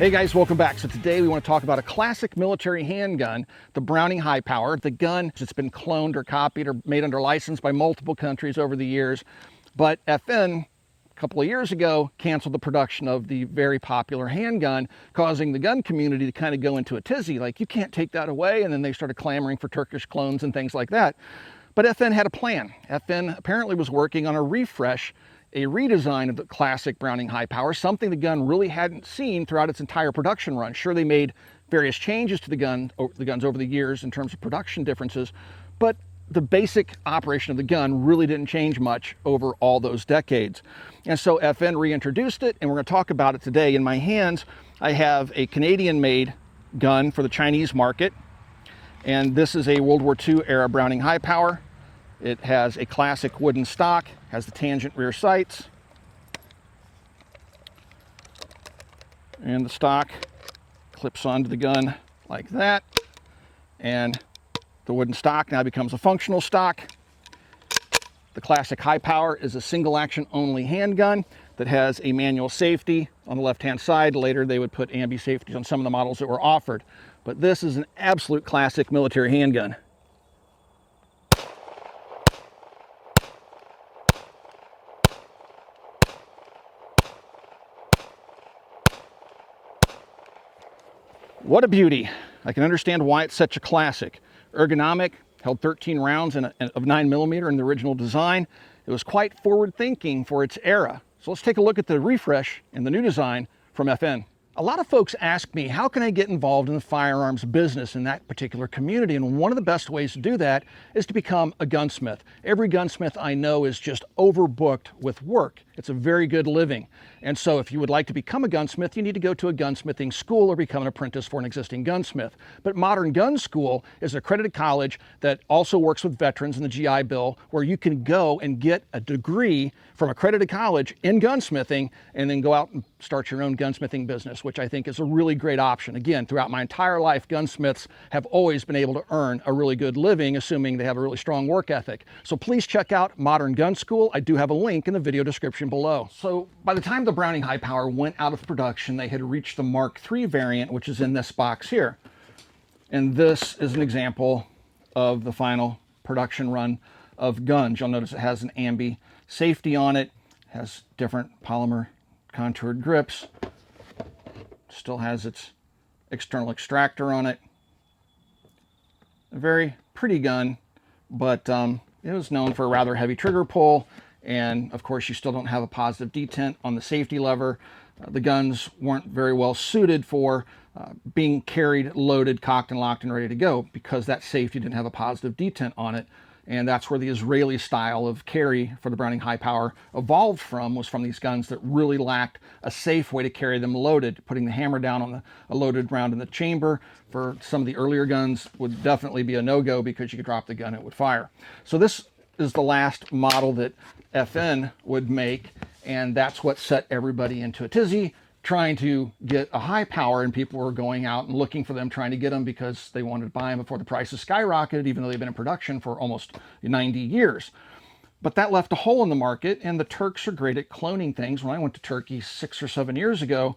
Hey guys, welcome back. So today we want to talk about a classic military handgun, the Browning HiPower. The gun has been cloned or copied or made under license by multiple countries over the years, but FN a couple of years ago canceled the production of the very popular handgun, causing the gun community to kind of go into a tizzy, like you can't take that away, and then they started clamoring for Turkish clones and things like that. But FN had a plan. FN apparently was working on a refresh, a redesign of the classic Browning HiPower, something the gun really hadn't seen throughout its entire production run. Sure, they made various changes to the guns over the years in terms of production differences, but the basic operation of the gun really didn't change much over all those decades. And so FN reintroduced it, and we're going to talk about it today. In my hands, I have a Canadian-made gun for the Chinese market, and this is a World War II era Browning HiPower. It has a classic wooden stock, has the tangent rear sights, and the stock clips onto the gun like that, and the wooden stock now becomes a functional stock. The classic HiPower is a single action only handgun that has a manual safety on the left hand side. Later they would put ambi safeties on some of the models that were offered, but this is an absolute classic military handgun. What a beauty. I can understand why it's such a classic. Ergonomic, held 13 rounds of 9mm in the original design. It was quite forward thinking for its era. So let's take a look at the refresh and the new design from FN. A lot of folks ask me, how can I get involved in the firearms business in that particular community? And one of the best ways to do that is to become a gunsmith. Every gunsmith I know is just overbooked with work. It's a very good living. And so if you would like to become a gunsmith, you need to go to a gunsmithing school or become an apprentice for an existing gunsmith. But Modern Gun School is an accredited college that also works with veterans in the GI Bill, where you can go and get a degree from accredited college in gunsmithing and then go out and start your own gunsmithing business, which I think is a really great option. Again, throughout my entire life, gunsmiths have always been able to earn a really good living, assuming they have a really strong work ethic. So please check out Modern Gun School. I do have a link in the video description below. So by the time the Browning HiPower went out of production, they had reached the Mark III variant, which is in this box here. And this is an example of the final production run of guns. You'll notice it has an ambi safety on it, has different polymer contoured grips, still has its external extractor on it. A very pretty gun, but it was known for a rather heavy trigger pull, and of course you still don't have a positive detent on the safety lever. The guns weren't very well suited for being carried, loaded, cocked and locked and ready to go, because that safety didn't have a positive detent on it. And that's where the Israeli style of carry for the Browning HiPower evolved from, was from these guns that really lacked a safe way to carry them loaded. Putting the hammer down on a loaded round in the chamber for some of the earlier guns would definitely be a no-go, because you could drop the gun, it would fire. So this is the last model that FN would make, and that's what set everybody into a tizzy, trying to get a HiPower, and people were going out and looking for them, trying to get them because they wanted to buy them before the prices skyrocketed, even though they've been in production for almost 90 years. But that left a hole in the market, and the Turks are great at cloning things. When I went to Turkey 6 or 7 years ago,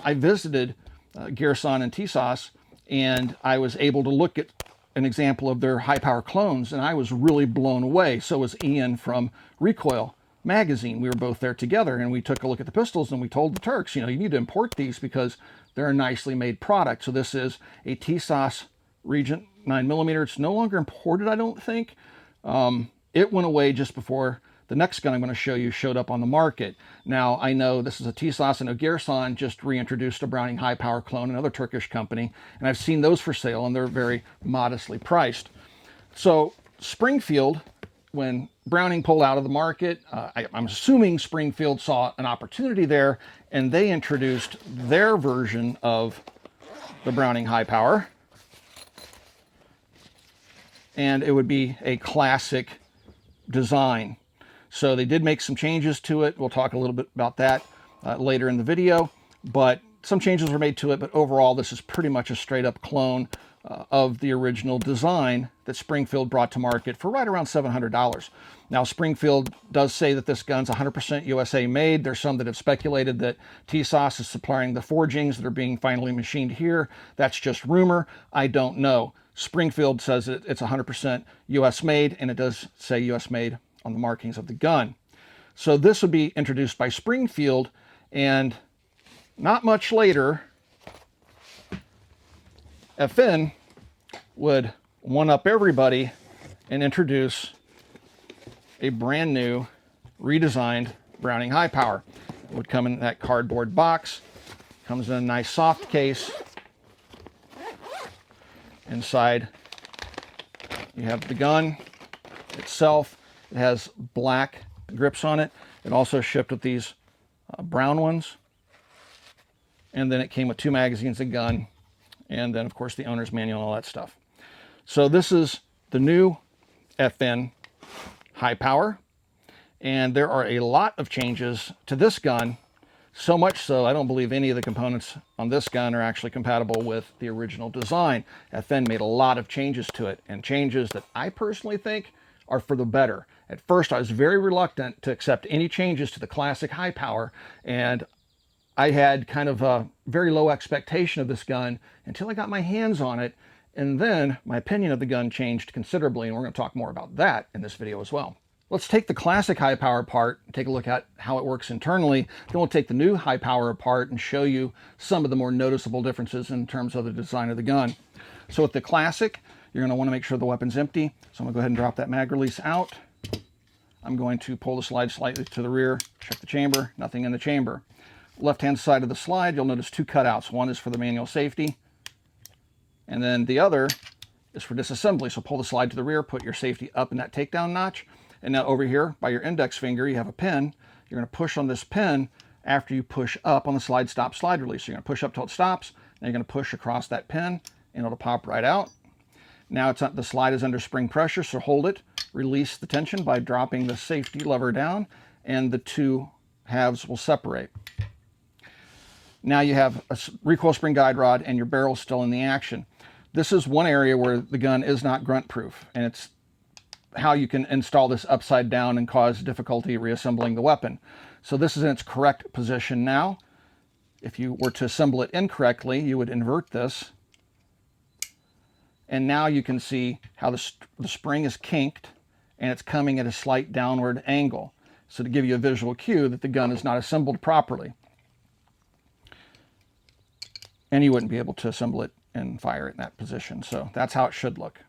I visited Girsan and Tisos, and I was able to look at an example of their HiPower clones, and I was really blown away. So was Ian from Recoil magazine. We were both there together, and we took a look at the pistols, and we told the Turks, you know, you need to import these because they're a nicely made product. So this is a Tisos Regent 9mm. It's no longer imported, I don't think. It went away just before the next gun I'm going to show you showed up on the market. Now, I know this is a Tisos, and Girsan just reintroduced a Browning HiPower clone, another Turkish company, and I've seen those for sale, and they're very modestly priced. So Springfield, when Browning pulled out of the market, I'm assuming Springfield saw an opportunity there, and they introduced their version of the Browning HiPower. And it would be a classic design. So they did make some changes to it. We'll talk a little bit about that later in the video, but some changes were made to it, but overall this is pretty much a straight up clone of the original design that Springfield brought to market for right around $700. Now, Springfield does say that this gun's 100% USA made. There's some that have speculated that TSOS is supplying the forgings that are being finally machined here. That's just rumor. I don't know. Springfield says it's 100% US made, and it does say US made on the markings of the gun. So this would be introduced by Springfield, and not much later, FN would one-up everybody and introduce a brand new redesigned Browning HiPower. It would come in that cardboard box, comes in a nice soft case. Inside you have the gun itself. It has black grips on it. It also shipped with these brown ones. And then it came with 2 magazines, a gun, and then of course the owner's manual and all that stuff. So this is the new FN HiPower, and there are a lot of changes to this gun, so much so I don't believe any of the components on this gun are actually compatible with the original design. FN made a lot of changes to it, and changes that I personally think are for the better. At first I was very reluctant to accept any changes to the classic HiPower, and I had kind of a very low expectation of this gun until I got my hands on it, and then my opinion of the gun changed considerably, and we're going to talk more about that in this video as well. Let's take the classic HiPower apart and take a look at how it works internally. Then we'll take the new HiPower apart and show you some of the more noticeable differences in terms of the design of the gun. So with the classic, you're going to want to make sure the weapon's empty. So I'm going to go ahead and drop that mag release out. I'm going to pull the slide slightly to the rear, check the chamber, nothing in the chamber. Left-hand side of the slide, you'll notice 2 cutouts. One is for the manual safety, and then the other is for disassembly. So pull the slide to the rear, put your safety up in that takedown notch. And now over here, by your index finger, you have a pin. You're going to push on this pin after you push up on the slide stop slide release. So you're going to push up till it stops, and you're going to push across that pin, and it'll pop right out. Now the slide is under spring pressure, so hold it. Release the tension by dropping the safety lever down, and the 2 halves will separate. Now you have a recoil spring guide rod, and your barrel still in the action. This is one area where the gun is not grunt proof, and it's how you can install this upside down and cause difficulty reassembling the weapon. So this is in its correct position now. If you were to assemble it incorrectly, you would invert this. And now you can see how the spring is kinked, and it's coming at a slight downward angle. So to give you a visual cue that the gun is not assembled properly. And you wouldn't be able to assemble it and fire it in that position. So that's how it should look.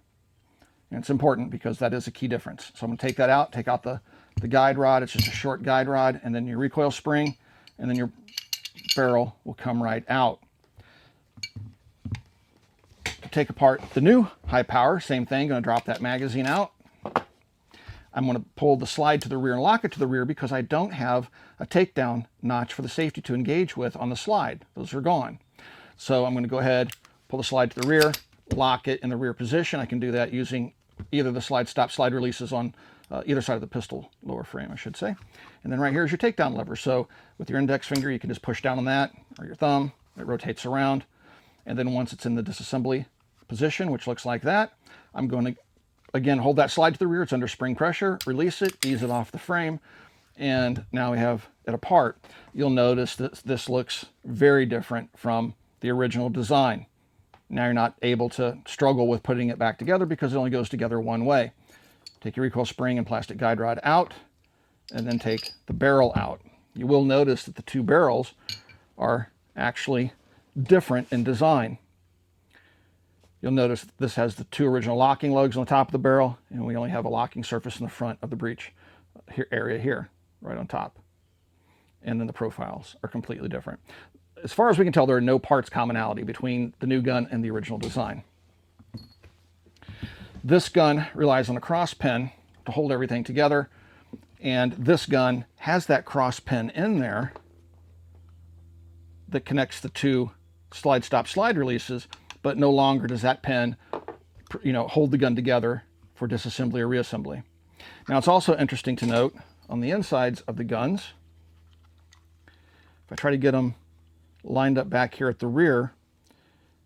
And it's important because that is a key difference. So I'm going to take that out, take out the guide rod. It's just a short guide rod, and then your recoil spring, and then your barrel will come right out. To take apart the new HiPower, same thing, going to drop that magazine out. I'm going to pull the slide to the rear and lock it to the rear because I don't have a takedown notch for the safety to engage with on the slide. Those are gone. So I'm going to go ahead, pull the slide to the rear, lock it in the rear position. I can do that using either the slide stop slide releases on either side of the pistol lower frame, I should say. And then right here is your takedown lever. So with your index finger, you can just push down on that, or your thumb. It rotates around. And then once it's in the disassembly position, which looks like that, I'm going to, again, hold that slide to the rear. It's under spring pressure. Release it, ease it off the frame. And now we have it apart. You'll notice that this looks very different from the original design. Now you're not able to struggle with putting it back together because it only goes together one way. Take your recoil spring and plastic guide rod out, and then take the barrel out. You will notice that the 2 barrels are actually different in design. You'll notice this has the 2 original locking lugs on the top of the barrel, and we only have a locking surface in the front of the breech area here, right on top. And then the profiles are completely different. As far as we can tell, there are no parts commonality between the new gun and the original design. This gun relies on a cross pin to hold everything together, and this gun has that cross pin in there that connects the 2 slide stop slide releases, but no longer does that pin, hold the gun together for disassembly or reassembly. Now it's also interesting to note on the insides of the guns, if I try to get them lined up back here at the rear,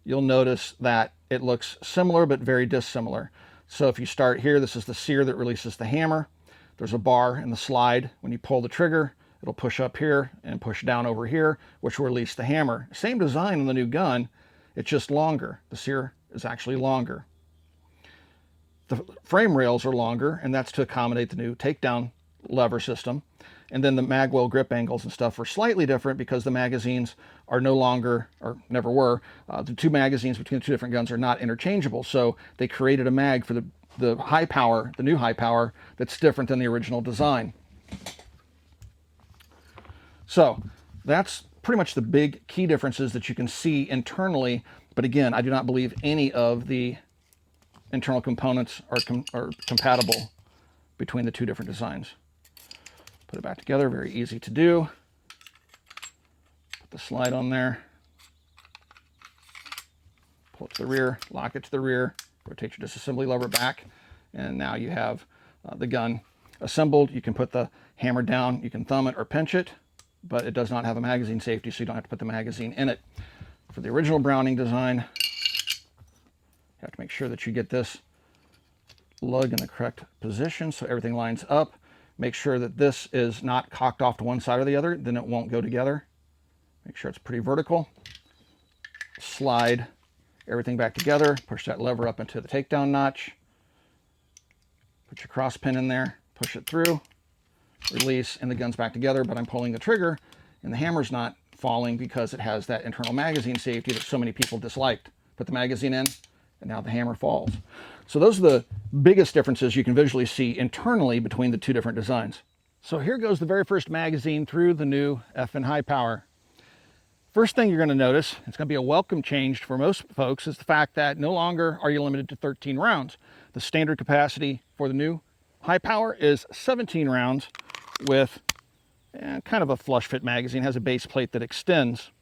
you'll notice that it looks similar but very dissimilar. So if you start here, this is the sear that releases the hammer. There's a bar in the slide. When you pull the trigger, it'll push up here and push down over here, which will release the hammer. Same design on the new gun, it's just longer. The sear is actually longer. The frame rails are longer, and that's to accommodate the new takedown lever system. And then the magwell grip angles and stuff are slightly different because the magazines are no longer, or never were, the two magazines between the two different guns are not interchangeable. So they created a mag for the HiPower, the new HiPower, that's different than the original design. So that's pretty much the big key differences that you can see internally. But again, I do not believe any of the internal components are compatible between the two different designs. Put it back together, very easy to do. Put the slide on there. Pull it to the rear, lock it to the rear, rotate your disassembly lever back, and now you have the gun assembled. You can put the hammer down, you can thumb it or pinch it, but it does not have a magazine safety, so you don't have to put the magazine in it. For the original Browning design, you have to make sure that you get this lug in the correct position so everything lines up. Make sure that this is not cocked off to one side or the other, then it won't go together. Make sure it's pretty vertical. Slide everything back together, push that lever up into the takedown notch. Put your cross pin in there, push it through, release, and the gun's back together, but I'm pulling the trigger and the hammer's not falling because it has that internal magazine safety that so many people disliked. Put the magazine in, and now the hammer falls. So those are the biggest differences you can visually see internally between the two different designs. So here goes the very first magazine through the new FN HiPower. First thing you're going to notice, it's going to be a welcome change for most folks, is the fact that no longer are you limited to 13 rounds. The standard capacity for the new HiPower is 17 rounds with kind of a flush fit magazine. It has a base plate that extends.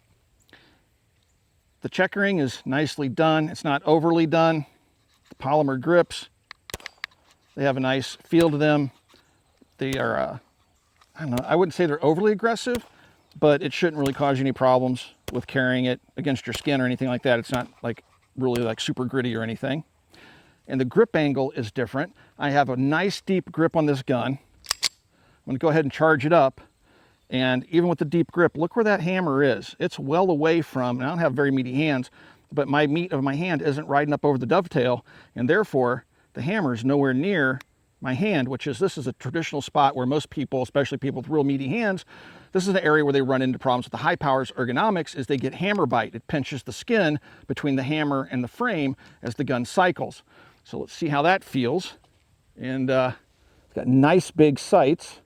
The checkering is nicely done. It's not overly done. The polymer grips, they have a nice feel to them. They are, I don't know, I wouldn't say they're overly aggressive, but it shouldn't really cause you any problems with carrying it against your skin or anything like that. It's not like really like super gritty or anything. And the grip angle is different. I have a nice deep grip on this gun. I'm going to go ahead and charge it up. And even with the deep grip, look where that hammer is. It's well away from, and I don't have very meaty hands, but my meat of my hand isn't riding up over the dovetail, and therefore the hammer is nowhere near my hand, this is a traditional spot where most people, especially people with real meaty hands, this is the area where they run into problems with the HiPower's ergonomics, is they get hammer bite. It pinches the skin between the hammer and the frame as the gun cycles. So let's see how that feels. And it's got nice big sights.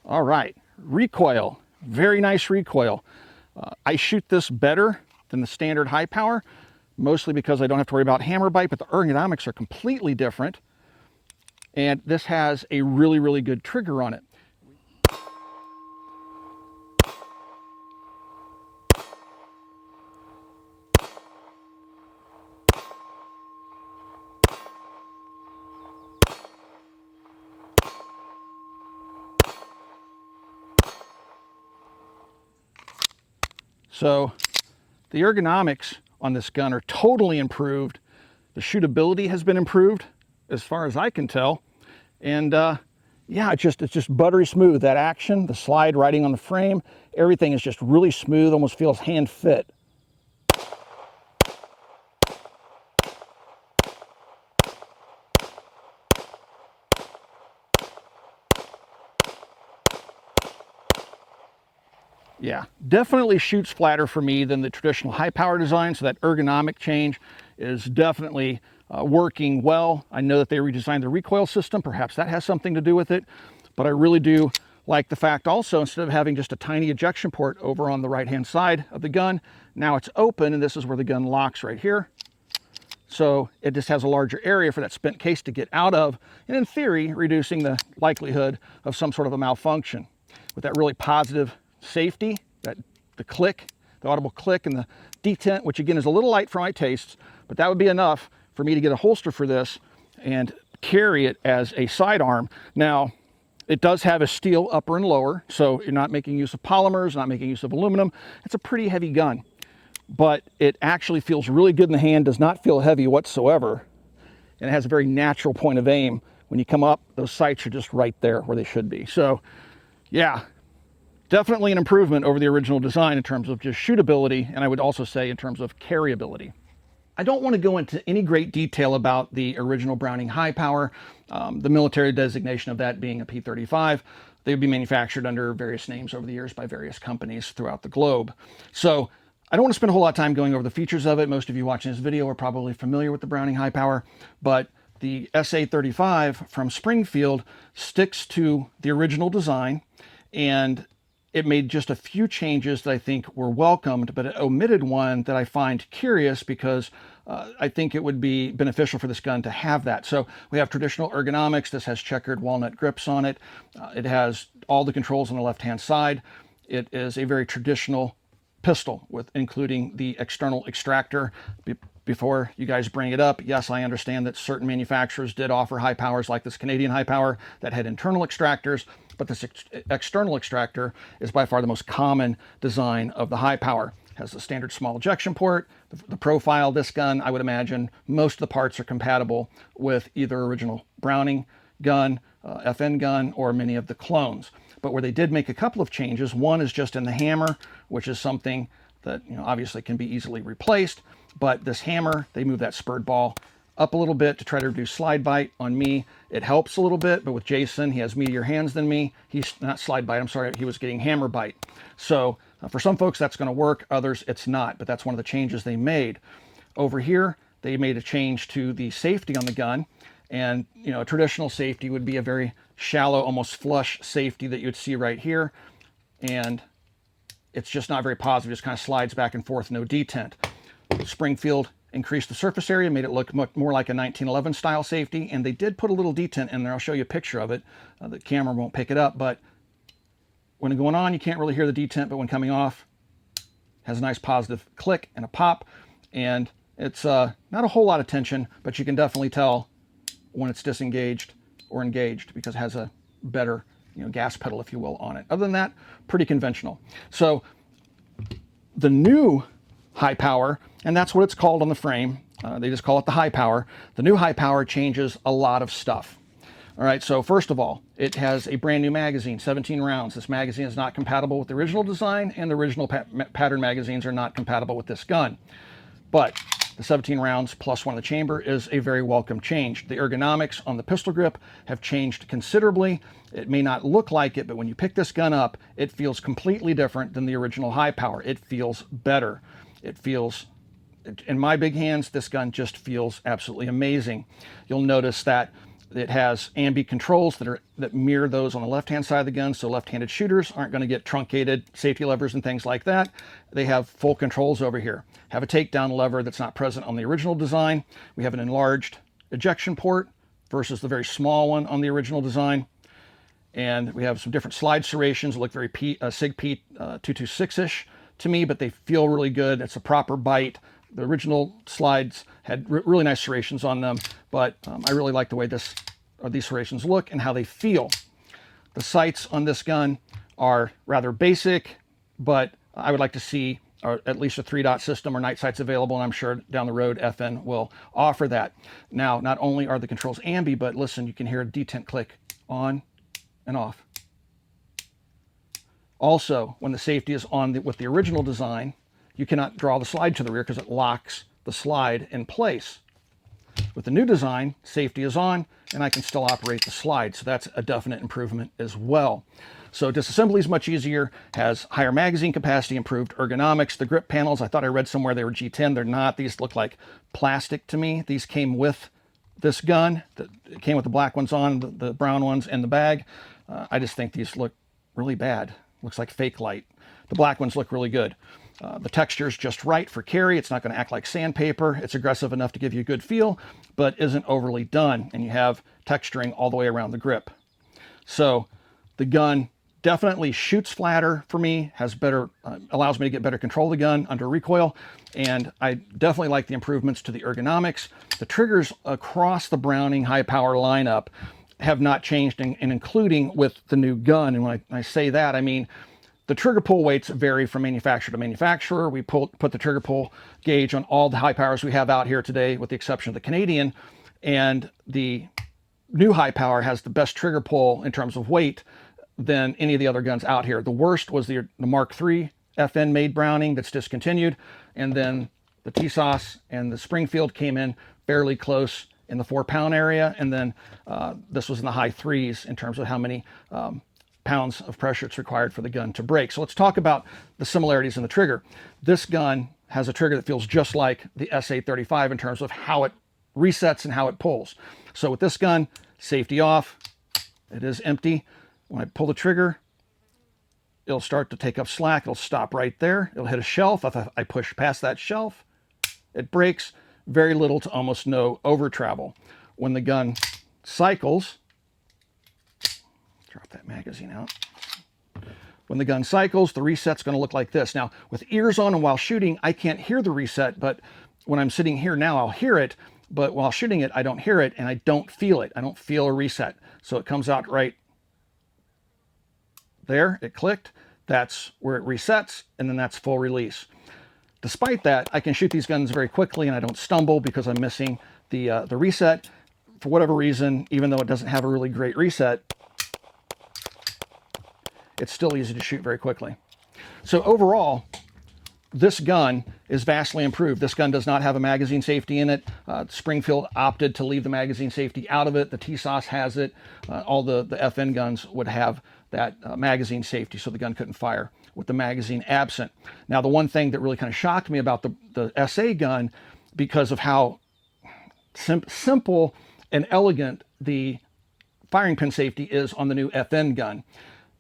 All right, recoil, very nice recoil. I shoot this better than the standard HiPower, mostly because I don't have to worry about hammer bite, but the ergonomics are completely different. And this has a really, really good trigger on it. So the ergonomics on this gun are totally improved. The shootability has been improved as far as I can tell. And yeah, it's just buttery smooth. That action, the slide riding on the frame, everything is just really smooth, almost feels hand fit. Yeah, definitely shoots flatter for me than the traditional HiPower design, so that ergonomic change is definitely working well. I know that they redesigned the recoil system. Perhaps that has something to do with it, but I really do like the fact also, instead of having just a tiny ejection port over on the right-hand side of the gun, now it's open, and this is where the gun locks right here. So it just has a larger area for that spent case to get out of, and in theory, reducing the likelihood of some sort of a malfunction. With that really positive safety, the click, the audible click, and the detent, which again is a little light for my tastes, but that would be enough for me to get a holster for this and carry it as a sidearm. Now, it does have a steel upper and lower, so you're not making use of polymers, not making use of aluminum. It's a pretty heavy gun, but it actually feels really good in the hand, does not feel heavy whatsoever, and it has a very natural point of aim. When you come up, those sights are just right there where they should be. So, yeah, definitely an improvement over the original design in terms of just shootability, and I would also say in terms of carryability. I don't want to go into any great detail about the original Browning HiPower, the military designation of that being a P35. They would be manufactured under various names over the years by various companies throughout the globe. So I don't want to spend a whole lot of time going over the features of it. Most of you watching this video are probably familiar with the Browning HiPower, but the SA-35 from Springfield sticks to the original design, and it made just a few changes that I think were welcomed, but it omitted one that I find curious because I think it would be beneficial for this gun to have that. So we have traditional ergonomics. This has checkered walnut grips on it. It has all the controls on the left-hand side. It is a very traditional pistol, with including the external extractor. Before you guys bring it up, yes, I understand that certain manufacturers did offer HiPowers like this Canadian HiPower that had internal extractors, but this external extractor is by far the most common design of the HiPower. Has the standard small ejection port. The profile of this gun, I would imagine most of the parts are compatible with either original Browning gun, FN gun, or many of the clones. But where they did make a couple of changes, one is just in the hammer, which is something that obviously can be easily replaced. But this hammer, they moved that spurred ball up a little bit to try to reduce slide bite. On me, it helps a little bit, but with Jason, he has meatier hands than me. He's not slide bite, I'm sorry, he was getting hammer bite. So for some folks, that's going to work. Others, it's not, but that's one of the changes they made. Over here, they made a change to the safety on the gun. And, a traditional safety would be a very shallow, almost flush safety that you would see right here. And it's just not very positive. It just kind of slides back and forth, no detent. Springfield increased the surface area, made it look much more like a 1911 style safety, and they did put a little detent in there. I'll show you a picture of it. The camera won't pick it up, but when going on, you can't really hear the detent, but when coming off, it has a nice positive click and a pop, and it's not a whole lot of tension, but you can definitely tell when it's disengaged or engaged because it has a better gas pedal, if you will, on it. Other than that, pretty conventional. So the new HiPower, and that's what it's called on the frame. They just call it the HiPower. The new HiPower changes a lot of stuff. All right, so first of all, it has a brand new magazine, 17 rounds. This magazine is not compatible with the original design, and the original pattern magazines are not compatible with this gun. But the 17 rounds plus one in the chamber is a very welcome change. The ergonomics on the pistol grip have changed considerably. It may not look like it, but when you pick this gun up, it feels completely different than the original HiPower. It feels better. It feels, in my big hands, this gun just feels absolutely amazing. You'll notice that it has ambi controls that mirror those on the left-hand side of the gun, so left-handed shooters aren't going to get truncated safety levers and things like that. They have full controls over here. Have a takedown lever that's not present on the original design. We have an enlarged ejection port versus the very small one on the original design. And we have some different slide serrations that look very SIG P226-ish to me, but they feel really good. It's a proper bite. The original slides had really nice serrations on them, but I really like the way these serrations look and how they feel. The sights on this gun are rather basic, but I would like to see at least a 3-dot system or night sights available, and I'm sure down the road FN will offer that. Now, not only are the controls ambi, but listen, you can hear a detent click on and off. Also, when the safety is on with the original design, you cannot draw the slide to the rear because it locks the slide in place. With the new design, safety is on, and I can still operate the slide, so that's a definite improvement as well. So disassembly is much easier, has higher magazine capacity, improved ergonomics. The grip panels, I thought I read somewhere they were G10. They're not. These look like plastic to me. These came with this gun. It came with the black ones on, the brown ones in the bag. I just think these look really bad. Looks like fake light. The black ones look really good. The texture is just right for carry. It's not going to act like sandpaper. It's aggressive enough to give you a good feel, but isn't overly done. And you have texturing all the way around the grip. So the gun definitely shoots flatter for me, has better, allows me to get better control of the gun under recoil, and I definitely like the improvements to the ergonomics. The triggers across the Browning HiPower lineup have not changed, and including with the new gun. And when I say that, I mean the trigger pull weights vary from manufacturer to manufacturer. We put the trigger pull gauge on all the HiPowers we have out here today, with the exception of the Canadian, and the new HiPower has the best trigger pull in terms of weight than any of the other guns out here. The worst was the Mark III FN made Browning that's discontinued, and then the TSOS and the Springfield came in fairly close in the 4-pound area, and then this was in the high 3s in terms of how many pounds of pressure it's required for the gun to break. So let's talk about the similarities in the trigger. This gun has a trigger that feels just like the SA35 in terms of how it resets and how it pulls. So with this gun, safety off, it is empty. When I pull the trigger, it'll start to take up slack. It'll stop right there. It'll hit a shelf. If I push past that shelf, it breaks. Very little to almost no over travel. When the gun cycles, drop that magazine out. When the gun cycles, the reset's going to look like this. Now, with ears on and while shooting, I can't hear the reset, but when I'm sitting here now, I'll hear it. But while shooting it, I don't hear it, and I don't feel it. I don't feel a reset. So it comes out right there. It clicked. That's where it resets, and then that's full release. Despite that, I can shoot these guns very quickly, and I don't stumble because I'm missing the reset. For whatever reason, even though it doesn't have a really great reset, it's still easy to shoot very quickly. So overall, this gun is vastly improved. This gun does not have a magazine safety in it. Springfield opted to leave the magazine safety out of it. The TSOS has it. All the FN guns would have that magazine safety, so the gun couldn't fire with the magazine absent. Now, the one thing that really kind of shocked me about the SA gun, because of how simple and elegant the firing pin safety is on the new FN gun,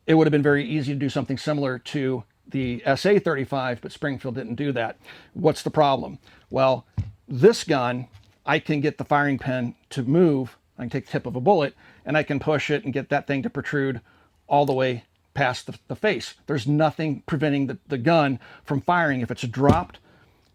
it would have been very easy to do something similar to the SA35, but Springfield didn't do that. What's the problem? Well, this gun, I can get the firing pin to move. I can take the tip of a bullet, and I can push it and get that thing to protrude all the way past the face. There's nothing preventing the gun from firing. If it's dropped,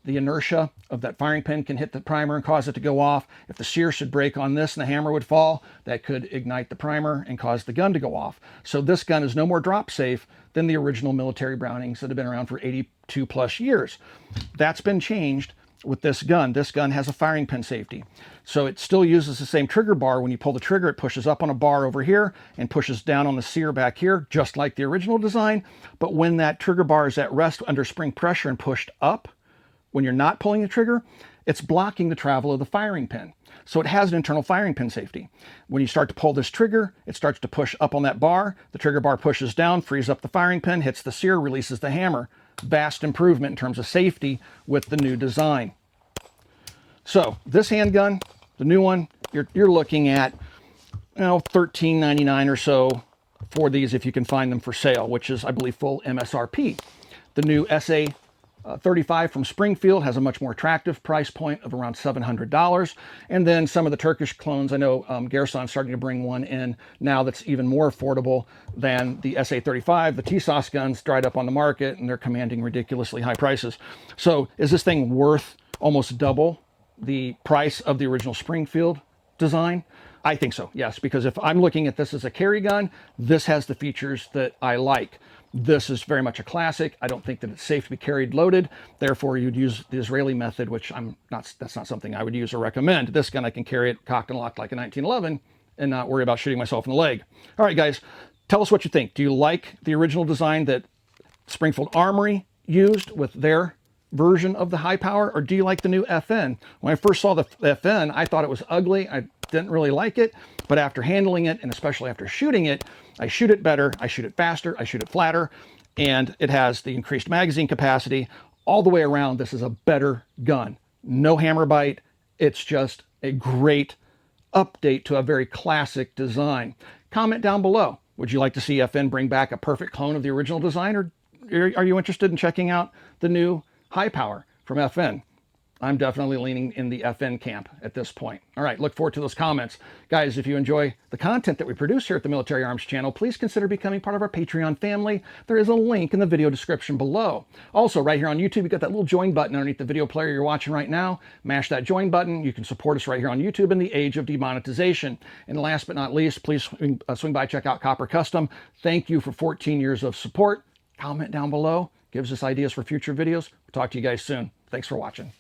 the inertia of that firing pin can hit the primer and cause it to go off. If the sear should break on this and the hammer would fall, that could ignite the primer and cause the gun to go off. So this gun is no more drop safe than the original military Brownings that have been around for 82 plus years. That's been changed with this gun. This gun has a firing pin safety. So it still uses the same trigger bar. When you pull the trigger, it pushes up on a bar over here and pushes down on the sear back here, just like the original design. But when that trigger bar is at rest under spring pressure and pushed up, when you're not pulling the trigger, it's blocking the travel of the firing pin. So it has an internal firing pin safety. When you start to pull this trigger, it starts to push up on that bar. The trigger bar pushes down, frees up the firing pin, hits the sear, releases the hammer. Vast improvement in terms of safety with the new design. So this handgun, the new one, you're looking at, $13.99 or so for these if you can find them for sale, which is, I believe, full MSRP. The new SA35 from Springfield has a much more attractive price point of around $700. And then some of the Turkish clones, I know Gerson's starting to bring one in now that's even more affordable than the SA35. The TSOS guns dried up on the market and they're commanding ridiculously high prices. So is this thing worth almost double the price of the original Springfield design? I think so, yes, because if I'm looking at this as a carry gun, this has the features that I like. This is very much a classic. I don't think that it's safe to be carried loaded. Therefore, you'd use the Israeli method, which that's not something I would use or recommend. This gun, I can carry it cocked and locked like a 1911 and not worry about shooting myself in the leg. All right, guys, tell us what you think. Do you like the original design that Springfield Armory used with their version of the HiPower, or do you like the new FN? When I first saw the FN, I thought it was ugly. I didn't really like it, but after handling it, and especially after shooting it, I shoot it better, I shoot it faster, I shoot it flatter, and it has the increased magazine capacity. All the way around, this is a better gun. No hammer bite. It's just a great update to a very classic design. Comment down below. Would you like to see FN bring back a perfect clone of the original design, or are you interested in checking out the new HiPower from FN? I'm definitely leaning in the FN camp at this point. All right, look forward to those comments. Guys, if you enjoy the content that we produce here at the Military Arms channel, please consider becoming part of our Patreon family. There is a link in the video description below. Also, right here on YouTube, you got that little join button underneath the video player you're watching right now. Mash that join button. You can support us right here on YouTube in the age of demonetization. And last but not least, please swing by, check out Copper Custom. Thank you for 14 years of support. Comment down below. Gives us ideas for future videos. We'll talk to you guys soon. Thanks for watching.